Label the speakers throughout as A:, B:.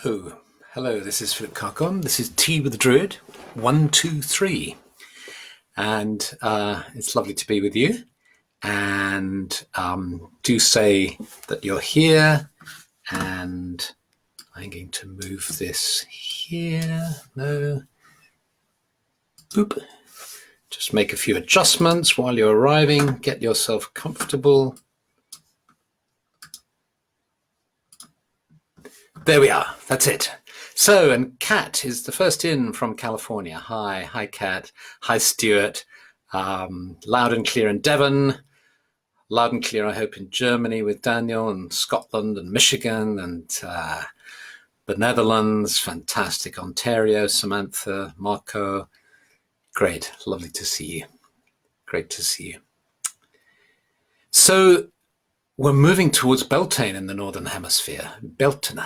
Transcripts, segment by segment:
A: Hello, this is Philip Carr-Gomm. This is Tea with the Druid, 123. And it's lovely to be with you. And do say that you're here. And I'm going to move this here. No. Boop. Just make a few adjustments while you're arriving. Get yourself comfortable. There we are. That's it. So, and Kat is the first in from California. Hi, Kat. Hi, Stuart. Loud and clear in Devon. Loud and clear, I hope, in Germany with Daniel, and Scotland and Michigan and the Netherlands. Fantastic. Ontario, Samantha, Marco. Great. Lovely to see you. Great to see you. So, we're moving towards Beltane in the Northern Hemisphere. Beltane.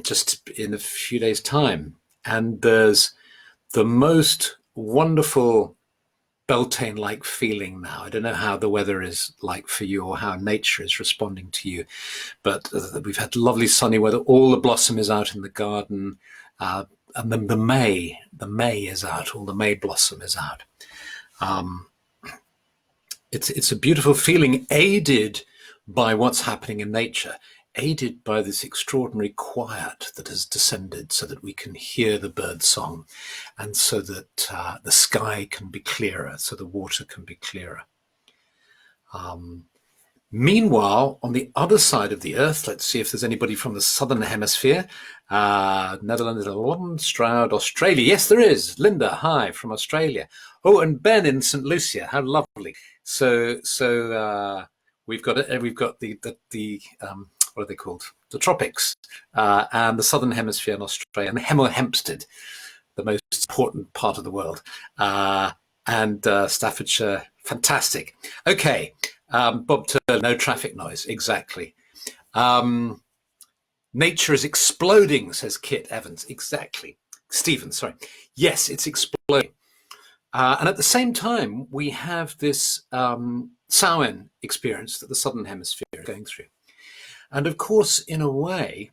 A: Just in a few days' time. And there's the most wonderful Beltane-like feeling now. I don't know how the weather is like for you or how nature is responding to you, but we've had lovely sunny weather. All the blossom is out in the garden, and then the May is out. All the May blossom is out. It's a beautiful feeling, aided by what's happening in nature, aided by this extraordinary quiet that has descended so that we can hear the birdsong, and so that the sky can be clearer, so the water can be clearer. Meanwhile, on the other side of the earth, let's see if there's anybody from the Southern Hemisphere. Netherlands, Stroud, Australia. Yes, there is. Linda, hi, from Australia. Oh, and Ben in St. Lucia. How lovely. So we've got the what are they called? The tropics, and the Southern Hemisphere and Australia, and Hempstead, the most important part of the world, and Staffordshire. Fantastic. Okay, Bob Turner, no traffic noise. Exactly. Nature is exploding, says Kit Evans. Exactly. Stephen, sorry. Yes, it's exploding. And at the same time, we have this Samhain experience that the Southern Hemisphere is going through. And of course, in a way,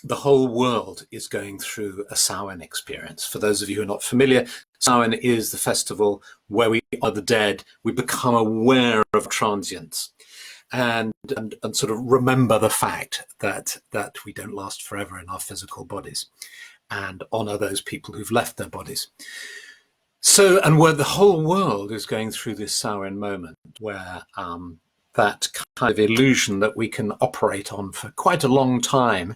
A: the whole world is going through a Samhain experience. For those of you who are not familiar, Samhain is the festival where we are the dead. We become aware of transience and sort of remember the fact that we don't last forever in our physical bodies, and honor those people who've left their bodies. So, and where the whole world is going through this Samhain moment where that kind of illusion that we can operate on for quite a long time,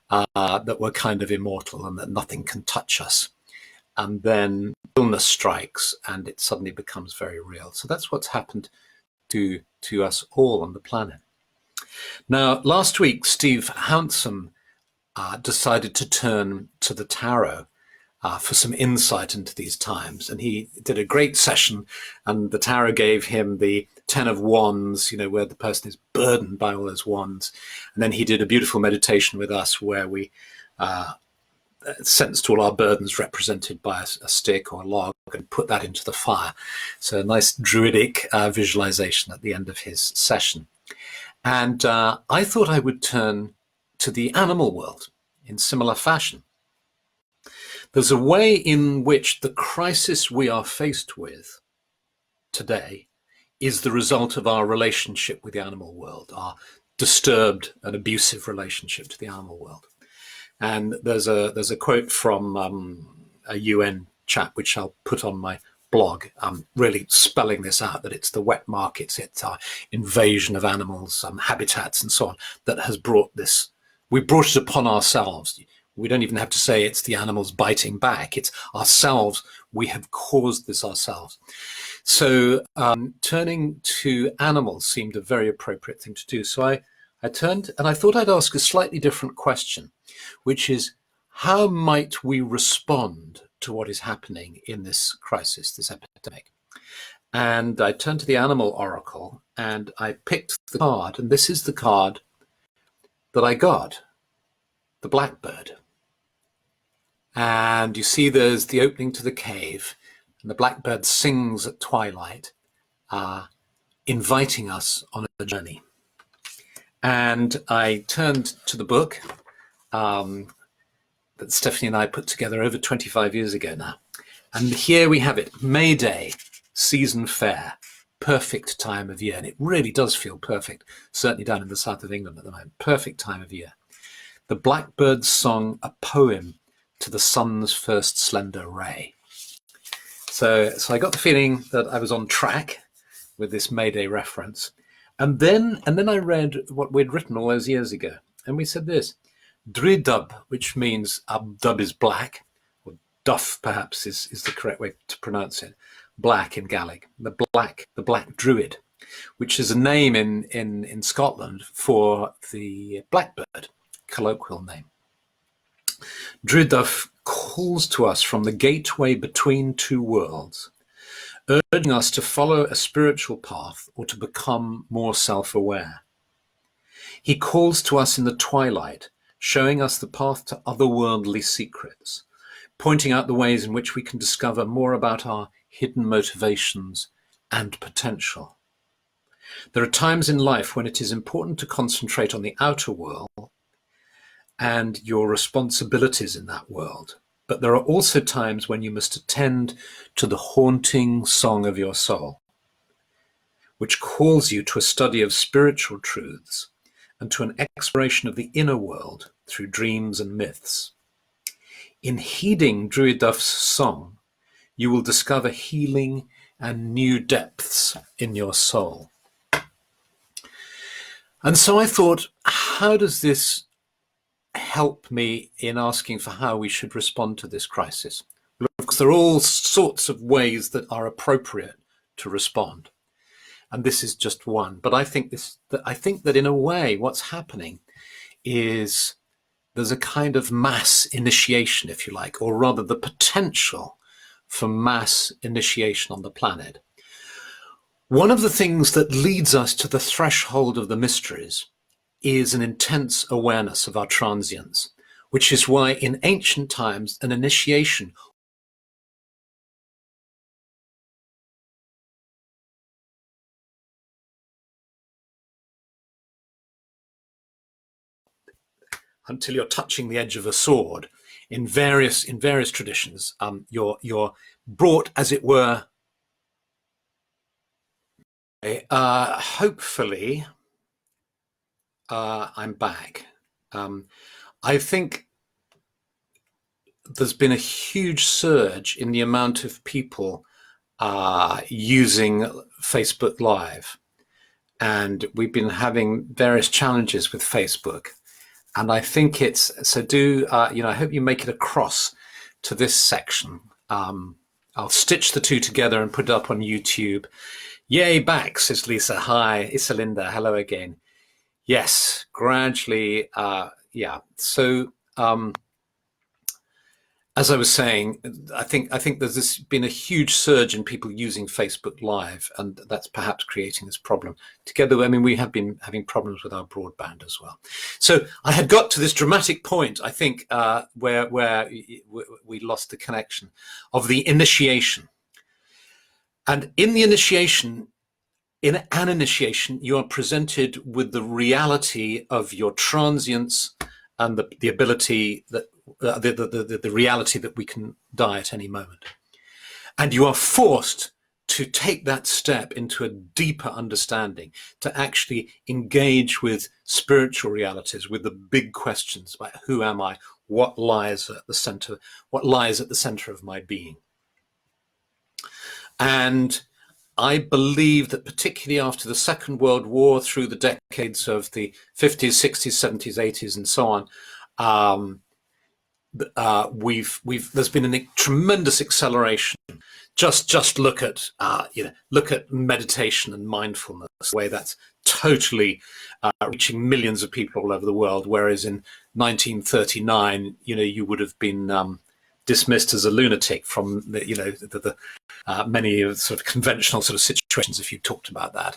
A: that we're kind of immortal and that nothing can touch us. And then illness strikes and it suddenly becomes very real. So that's what's happened to us all on the planet. Now, last week, Steve Handsome decided to turn to the tarot for some insight into these times. And he did a great session, and the tarot gave him the 10 of Wands, where the person is burdened by all those wands. And then he did a beautiful meditation with us where we sensed all our burdens represented by a stick or a log and put that into the fire. So a nice druidic visualization at the end of his session. And I thought I would turn to the animal world in similar fashion. There's a way in which the crisis we are faced with today is the result of our relationship with the animal world, our disturbed and abusive relationship to the animal world. And there's a quote from a UN chap, which I'll put on my blog, really spelling this out, that it's the wet markets, it's our invasion of animals, habitats and so on, that has brought this. We brought it upon ourselves. We don't even have to say it's the animals biting back. It's ourselves. We have caused this ourselves. So turning to animals seemed a very appropriate thing to do. So I turned and I thought I'd ask a slightly different question, which is, how might we respond to what is happening in this crisis, this epidemic? And I turned to the Animal Oracle and I picked the card, and this is the card that I got, the Blackbird. And you see there's the opening to the cave, and the blackbird sings at twilight, inviting us on a journey. And I turned to the book that Stephanie and I put together over 25 years ago now. And here we have it, May Day, season fair, perfect time of year. And it really does feel perfect, certainly down in the south of England at the moment, perfect time of year. The Blackbird's song, a poem to the sun's first slender ray. So I got the feeling that I was on track with this May Day reference. And then I read what we'd written all those years ago. And we said this, Druid, which means dub is black, or duff perhaps is the correct way to pronounce it, black in Gaelic, the black Druid, which is a name in Scotland for the blackbird, colloquial name. Druid calls to us from the gateway between two worlds, urging us to follow a spiritual path or to become more self-aware. He calls to us in the twilight, showing us the path to otherworldly secrets, pointing out the ways in which we can discover more about our hidden motivations and potential. There are times in life when it is important to concentrate on the outer world and your responsibilities in that world. But there are also times when you must attend to the haunting song of your soul, which calls you to a study of spiritual truths and to an exploration of the inner world through dreams and myths. In heeding Druid Duff's song, you will discover healing and new depths in your soul. And so I thought, how does this help me in asking for how we should respond to this crisis? Well, of course, there are all sorts of ways that are appropriate to respond. And this is just one. But I think that in a way, what's happening is there's a kind of mass initiation, if you like, or rather the potential for mass initiation on the planet. One of the things that leads us to the threshold of the mysteries is an intense awareness of our transience, which is why in ancient times an initiation until you're touching the edge of a sword. In various traditions, you're brought, as it were. Hopefully, I'm back. I think there's been a huge surge in the amount of people using Facebook Live, and we've been having various challenges with Facebook. And I think it's, so I hope you make it across to this section. I'll stitch the two together and put it up on YouTube. Yay, back, says Lisa. Hi, Isalinda, hello again. Yes, gradually, yeah. So, as I was saying, I think there's been a huge surge in people using Facebook Live, and that's perhaps creating this problem. Together, I mean, we have been having problems with our broadband as well. So I had got to this dramatic point, I think, where we lost the connection of the initiation. And in the initiation, in an initiation, you are presented with the reality of your transience and the ability that the reality that we can die at any moment. And you are forced to take that step into a deeper understanding, to actually engage with spiritual realities, with the big questions about who am I, what lies at the center of my being. And I believe that particularly after the Second World War, through the decades of the 50s, 60s, 70s, 80s, and so on, there's been a tremendous acceleration. Just look at meditation and mindfulness, the way that's totally reaching millions of people all over the world. Whereas in 1939, you would have been dismissed as a lunatic from the many of sort of conventional sort of situations if you talked about that.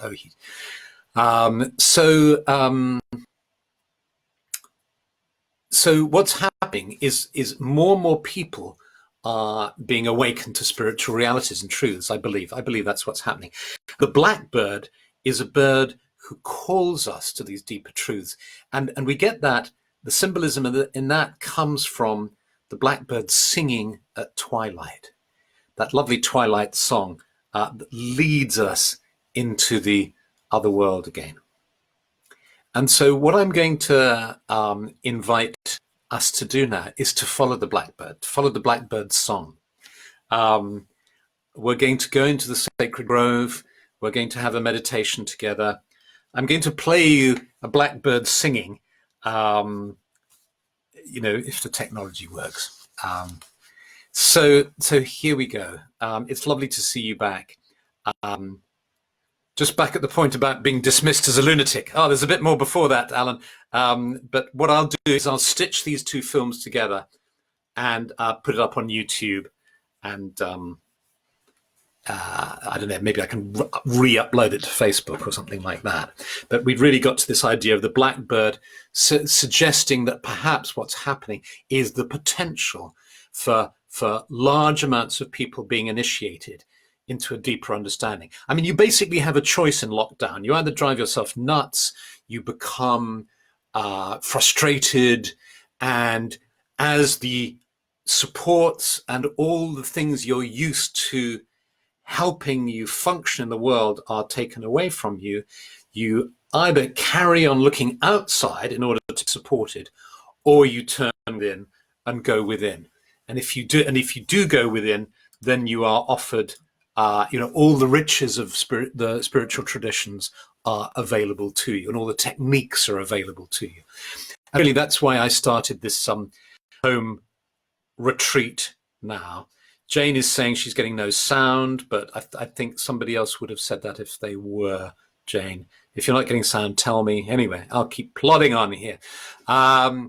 A: So what's happening is more and more people are being awakened to spiritual realities and truths. I believe that's what's happening. The blackbird is a bird who calls us to these deeper truths. And we get that, the symbolism in that comes from the blackbird singing at twilight, that lovely twilight song that leads us into the other world again. And so what I'm going to invite us to do now is to follow the blackbird's song. We're going to go into the sacred grove. We're going to have a meditation together. I'm going to play you a blackbird singing, if the technology works. So here we go. It's lovely to see you back. Just back at the point about being dismissed as a lunatic. Oh, there's a bit more before that, Alan. But what I'll do is I'll stitch these two films together and put it up on YouTube. And I don't know, maybe I can re-upload it to Facebook or something like that. But we've really got to this idea of the blackbird suggesting that perhaps what's happening is the potential for large amounts of people being initiated into a deeper understanding. I mean, you basically have a choice in lockdown. You either drive yourself nuts, you become frustrated, and as the supports and all the things you're used to helping you function in the world are taken away from you, you either carry on looking outside in order to be supported, or you turn in and go within. And if you do go within, then you are offered all the riches of the spiritual traditions are available to you, and all the techniques are available to you. And really, that's why I started this home retreat now. Jane is saying she's getting no sound, but I think somebody else would have said that if they were. Jane, if you're not getting sound, tell me. Anyway, I'll keep plodding on here. Where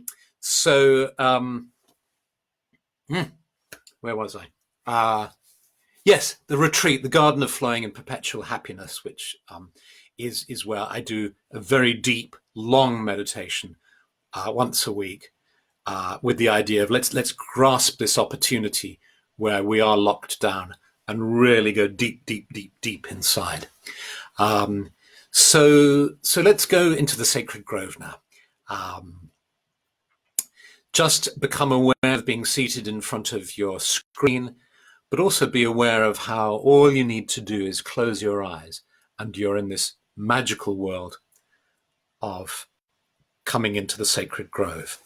A: was I? Yes, the retreat, the garden of flowing and perpetual happiness, which is where I do a very deep, long meditation once a week with the idea of let's grasp this opportunity where we are locked down and really go deep, deep, deep, deep inside. So let's go into the sacred grove now. Just become aware of being seated in front of your screen, but also be aware of how all you need to do is close your eyes and you're in this magical world of coming into the sacred grove.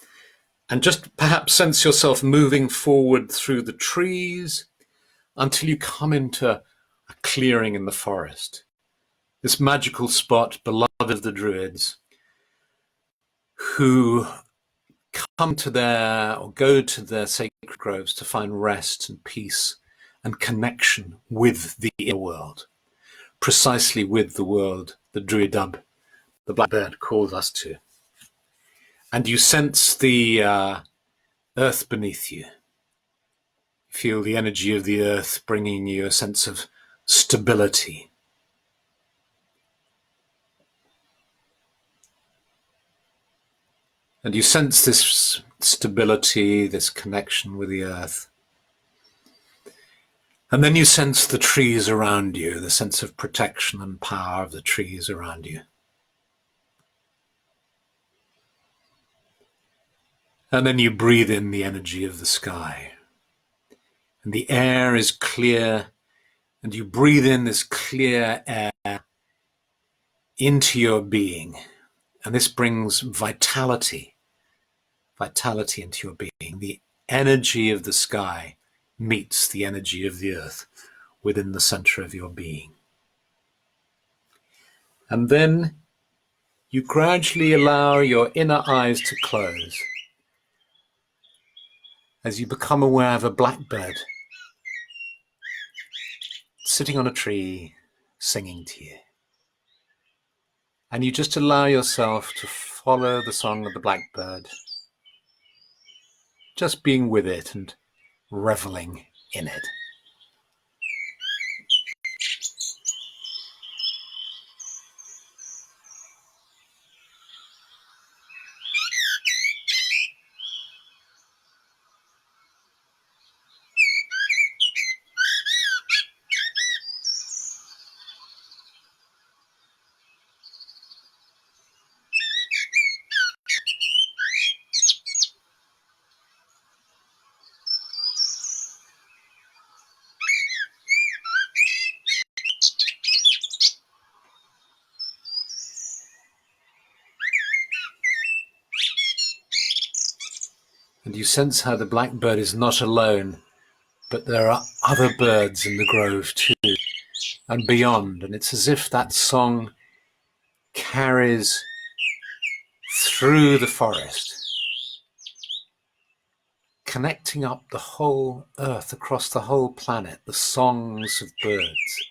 A: And just perhaps sense yourself moving forward through the trees until you come into a clearing in the forest. This magical spot, beloved of the Druids, who come to go to their sacred groves to find rest and peace and connection with the inner world, precisely with the world the Druidub, the blackbird, calls us to. And you sense the earth beneath you. Feel the energy of the earth bringing you a sense of stability. And you sense this stability, this connection with the earth. And then you sense the trees around you, the sense of protection and power of the trees around you. And then you breathe in the energy of the sky. And the air is clear, and you breathe in this clear air into your being. And this brings vitality into your being. The energy of the sky meets the energy of the earth within the center of your being. And then you gradually allow your inner eyes to close as you become aware of a blackbird sitting on a tree singing to you. And you just allow yourself to follow the song of the blackbird, just being with it and reveling in it. And you sense how the blackbird is not alone, but there are other birds in the grove too, and beyond. And it's as if that song carries through the forest, connecting up the whole earth, across the whole planet, the songs of birds.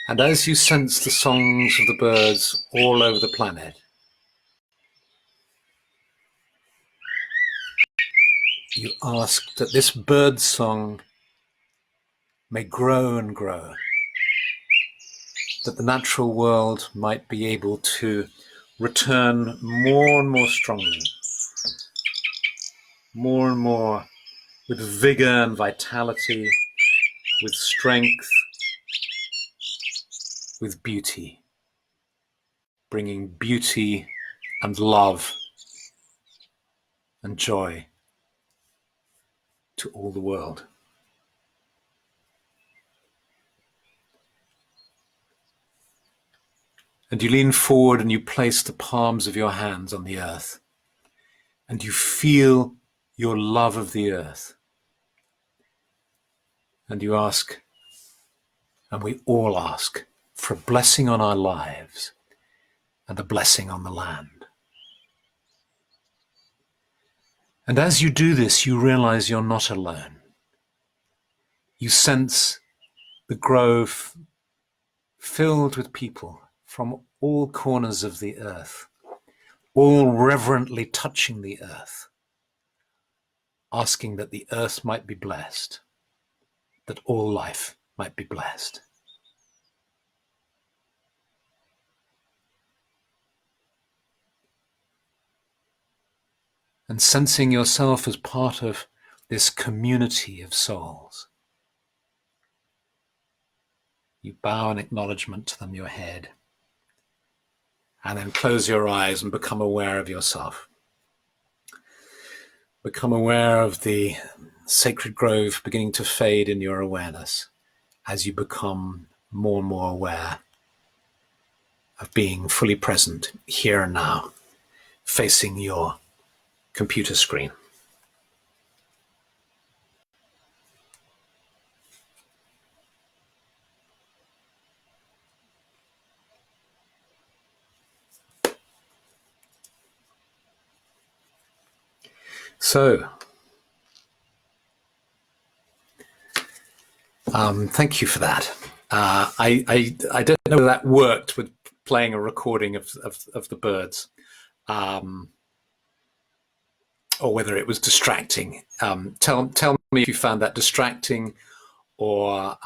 A: And as you sense the songs of the birds all over the planet, you ask that this bird song may grow and grow, that the natural world might be able to return more and more strongly, more and more with vigor and vitality, with strength, with beauty, bringing beauty and love and joy to all the world. And you lean forward and you place the palms of your hands on the earth, and you feel your love of the earth. And you ask, and we all ask, for a blessing on our lives and a blessing on the land. And as you do this, you realize you're not alone. You sense the grove filled with people from all corners of the earth, all reverently touching the earth, asking that the earth might be blessed, that all life might be blessed. And sensing yourself as part of this community of souls, you bow in acknowledgement to them, your head, and then close your eyes and become aware of yourself. Become aware of the sacred grove beginning to fade in your awareness as you become more and more aware of being fully present here and now, facing your computer screen. So, thank you for that. I don't know whether that worked with playing a recording of the birds, or whether it was distracting. Tell me if you found that distracting, or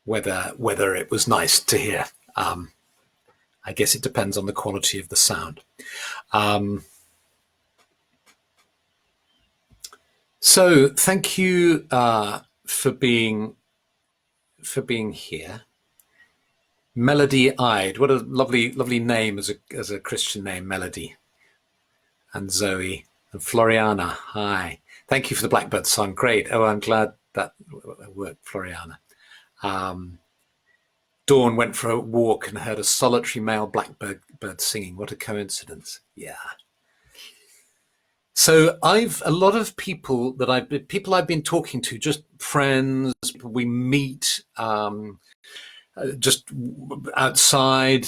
A: whether it was nice to hear. I guess it depends on the quality of the sound. So thank you for being here. Melody-eyed, what a lovely name as a Christian name, Melody. And Zoe and Floriana, hi. Thank you for the Blackbird song, great. Oh, I'm glad that worked, Floriana. Dawn went for a walk and heard a solitary male blackbird singing. What a coincidence. Yeah. So a lot of people I've been talking to, just friends, we meet just outside,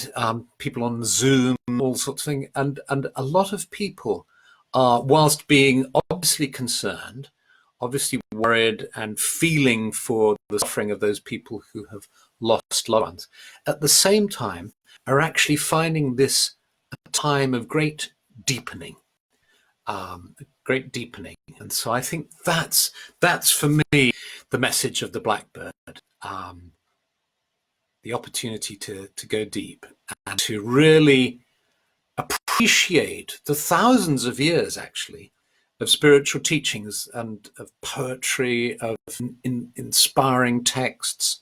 A: people on Zoom, all sorts of things. And a lot of people are, whilst being obviously concerned, obviously worried and feeling for the suffering of those people who have lost loved ones, at the same time are actually finding this a time of great deepening. And so I think that's for me the message of the Blackbird, the opportunity to go deep and to really appreciate the thousands of years actually of spiritual teachings and of poetry, of inspiring texts,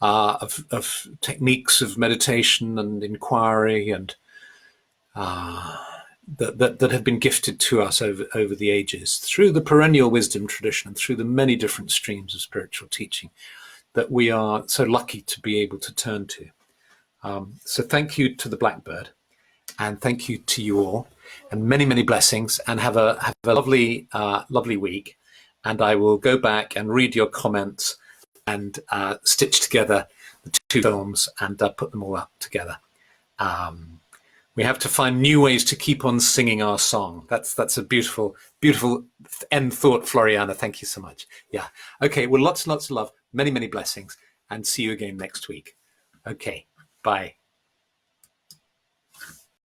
A: of techniques of meditation and inquiry and that have been gifted to us over the ages through the perennial wisdom tradition and through the many different streams of spiritual teaching that we are so lucky to be able to turn to. So thank you to the Blackbird, and thank you to you all, and many, many blessings, and have a lovely, lovely week. And I will go back and read your comments and stitch together the two films and put them all up together. We have to find new ways to keep on singing our song. That's a beautiful, beautiful end thought, Floriana. Thank you so much. Yeah. Okay. Well, lots and lots of love, many, many blessings, and see you again next week. Okay. Bye.